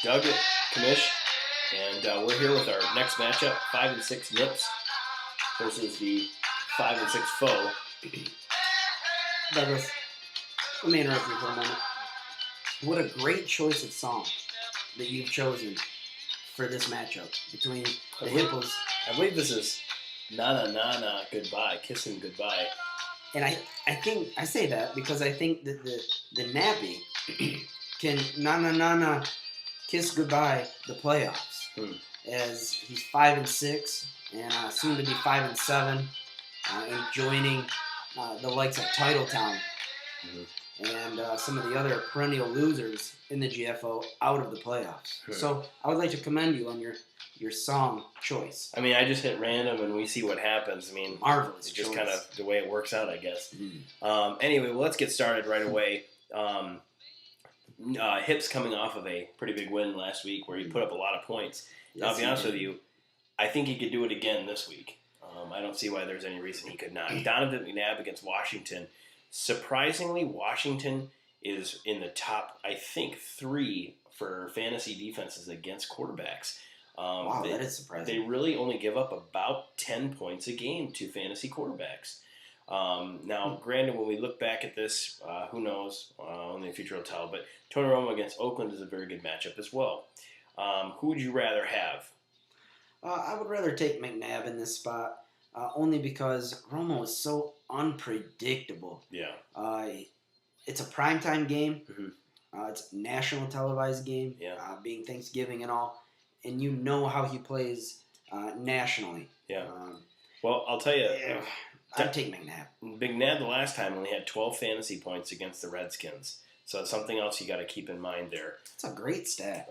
Doug, Kamish, and we're here with our next matchup: 5-6 Nips versus the 5-6 foe. Douglas, let me interrupt you for a moment. What a great choice of song that you've chosen for this matchup between the Hippos. I believe this is Na Na Na Na Goodbye, Kissing Goodbye. And I think I say that because I think that the Nappy can na kiss goodbye the playoffs, as he's 5-6 and soon to be 5-7, and joining the likes of Titletown and some of the other perennial losers in the GFO out of the playoffs. So I would like to commend you on your song choice. I mean, I just hit random and we see what happens. I mean, marvelous. It's just kind of the way it works out, I guess. Anyway, well, let's get started right away. Hips coming off of a pretty big win last week where he put up a lot of points. Now, I'll be honest with you, I think he could do it again this week. I don't see why there's any reason he could not. Donovan McNabb against Washington. Surprisingly, Washington is in the top, I think, 3 for fantasy defenses against quarterbacks. Wow, that is surprising. They really only give up about 10 points a game to fantasy quarterbacks. Now, granted, when we look back at this, who knows? Only the future will tell. But Tony Romo against Oakland is a very good matchup as well. Who would you rather have? I would rather take McNabb in this spot, only because Romo is so unpredictable. Yeah. It's a primetime game. It's a national televised game, being Thanksgiving and all. And you know how he plays nationally. Yeah. Well, I'll tell you. I'd take McNabb. McNabb the last time only had 12 fantasy points against the Redskins. So it's something else you got to keep in mind there. It's a great stat.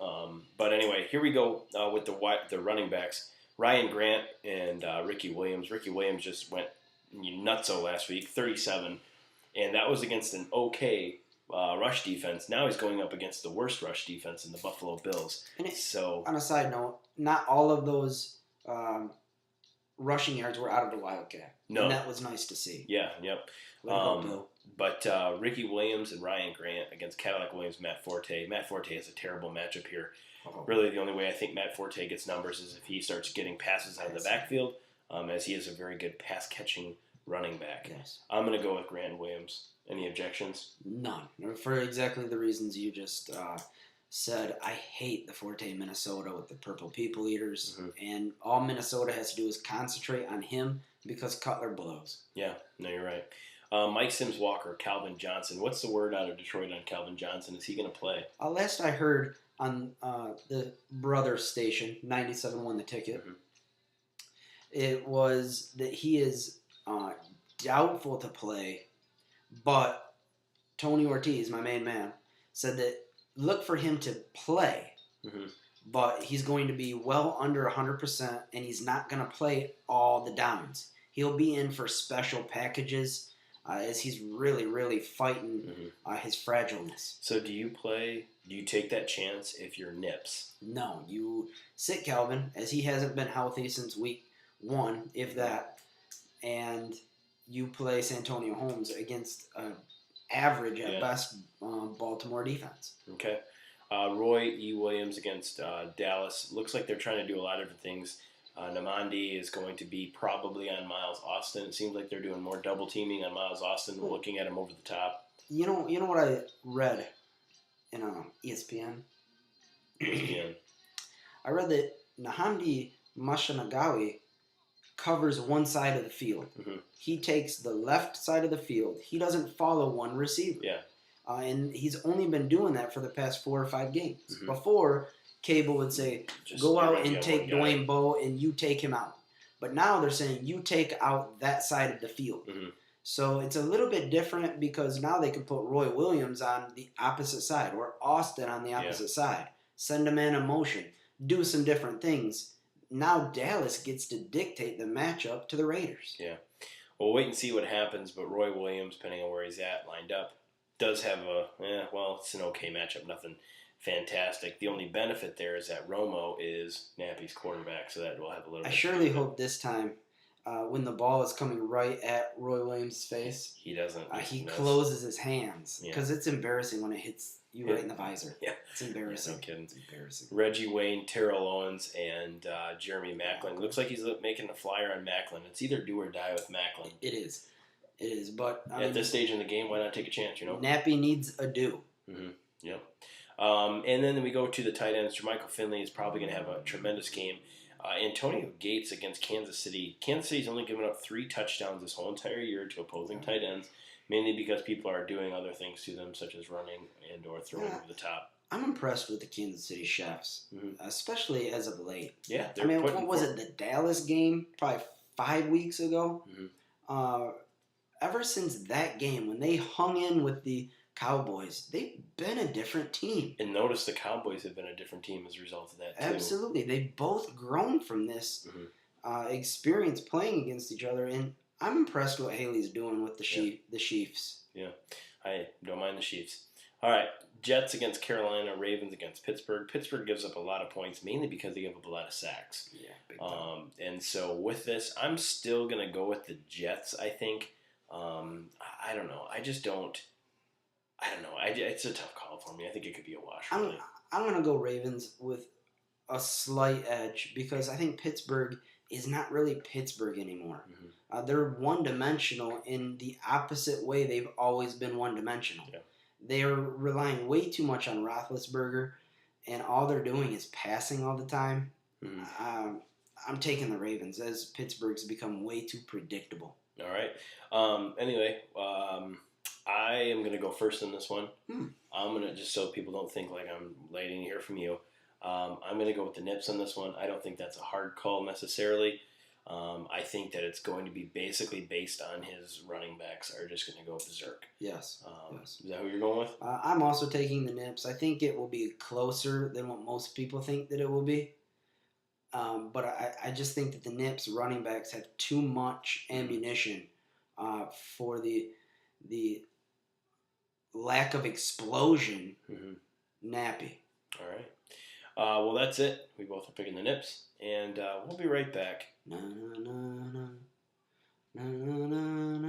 But anyway, here we go with the running backs. Ryan Grant and Ricky Williams. Ricky Williams just went nutso last week, 37. And that was against an okay rush defense. Now he's going up against the worst rush defense in the Buffalo Bills. On a side note, not all of those rushing yards were out of the Wildcat. No. And that was nice to see. Yeah, yep. But Ricky Williams and Ryan Grant against Cadillac Williams, Matt Forte. Matt Forte has a terrible matchup here. Really, the only way I think Matt Forte gets numbers is if he starts getting passes out of the backfield, as he is a very good pass-catching running back. Yes. I'm going to go with Grant and Williams. Any objections? None. For exactly the reasons you just said. I hate the Forte Minnesota with the Purple People Eaters, and all Minnesota has to do is concentrate on him because Cutler blows. Yeah, no, you're right. Mike Sims-Walker, Calvin Johnson. What's the word out of Detroit on Calvin Johnson? Is he going to play? Last I heard on the brother station, 97 won the ticket, it was that he is doubtful to play, but Tony Ortiz, my main man, said that look for him to play, but he's going to be well under 100%, and he's not going to play all the downs. He'll be in for special packages as he's really, really fighting his fragileness. So do you take that chance if you're Nips? No, you sit Calvin, as he hasn't been healthy since week 1, if that, and you play Santonio Holmes against average at best Baltimore defense. Okay. Roy E. Williams against Dallas. Looks like they're trying to do a lot of different things. Namandi is going to be probably on Miles Austin. It seems like they're doing more double teaming on Miles Austin, looking at him over the top. You know what I read in ESPN? ESPN. I read that Nahamdi Mashanagawi covers one side of the field. He takes the left side of the field. He doesn't follow one receiver. Yeah. And he's only been doing that for the past 4 or 5 games. Before, Cable would say, go out and take Dwayne Bowe and you take him out. But now they're saying you take out that side of the field. So it's a little bit different because now they can put Roy Williams on the opposite side or Austin on the opposite side. Send a man in motion. Do some different things. Now Dallas gets to dictate the matchup to the Raiders. Yeah. We'll wait and see what happens, but Roy Williams, depending on where he's at, lined up, does have it's an okay matchup. Nothing fantastic. The only benefit there is that Romo is Nappy's quarterback, so that will have a little bit. I surely hope this time, when the ball is coming right at Roy Williams' face, he doesn't. He closes his hands because it's embarrassing when it hits you right in the visor. Yeah. It's embarrassing. Yeah, no kidding. It's embarrassing. Reggie Wayne, Terrell Owens, and Jeremy Macklin. Looks like he's making a flyer on Macklin. It's either do or die with Macklin. It is. It is. But at this stage in the game, why not take a chance? Nappy needs a do. Mm-hmm. Yep. And then we go to the tight ends. Jermichael Finley is probably going to have a tremendous game. Antonio Gates against Kansas City. Kansas City's only given up 3 touchdowns this whole entire year to opposing tight ends, mainly because people are doing other things to them, such as running and or throwing over the top. I'm impressed with the Kansas City Chefs, especially as of late. Yeah. I mean, what was it, the Dallas game probably 5 weeks ago? Mm-hmm. Ever since that game, when they hung in with the Cowboys, they've been a different team. And notice the Cowboys have been a different team as a result of that, too. Absolutely. They've both grown from this experience playing against each other, and I'm impressed with what Haley's doing with the Chiefs. Yeah, I don't mind the Chiefs. All right, Jets against Carolina, Ravens against Pittsburgh. Pittsburgh gives up a lot of points, mainly because they give up a lot of sacks. Yeah, big time. And so with this, I'm still going to go with the Jets, I think. I don't know. I just don't. I don't know. It's a tough call for me. I think it could be a wash. Really. I'm going to go Ravens with a slight edge because I think Pittsburgh is not really Pittsburgh anymore. Mm-hmm. They're one-dimensional in the opposite way they've always been one-dimensional. Yeah. They're relying way too much on Roethlisberger, and all they're doing is passing all the time. Mm-hmm. I'm taking the Ravens as Pittsburgh's become way too predictable. All right. Anyway, I am going to go first in this one. I'm going to, just so people don't think like I'm waiting to hear from you, I'm going to go with the Nips on this one. I don't think that's a hard call necessarily. I think that it's going to be basically based on his running backs are just going to go berserk. Yes. Is that who you're going with? I'm also taking the Nips. I think it will be closer than what most people think that it will be. But I just think that the Nips running backs have too much ammunition for the lack of explosion. Nappy. All right. Well, that's it. We both are picking the Nips, and we'll be right back. Na, na, na, na. Na, na, na, na.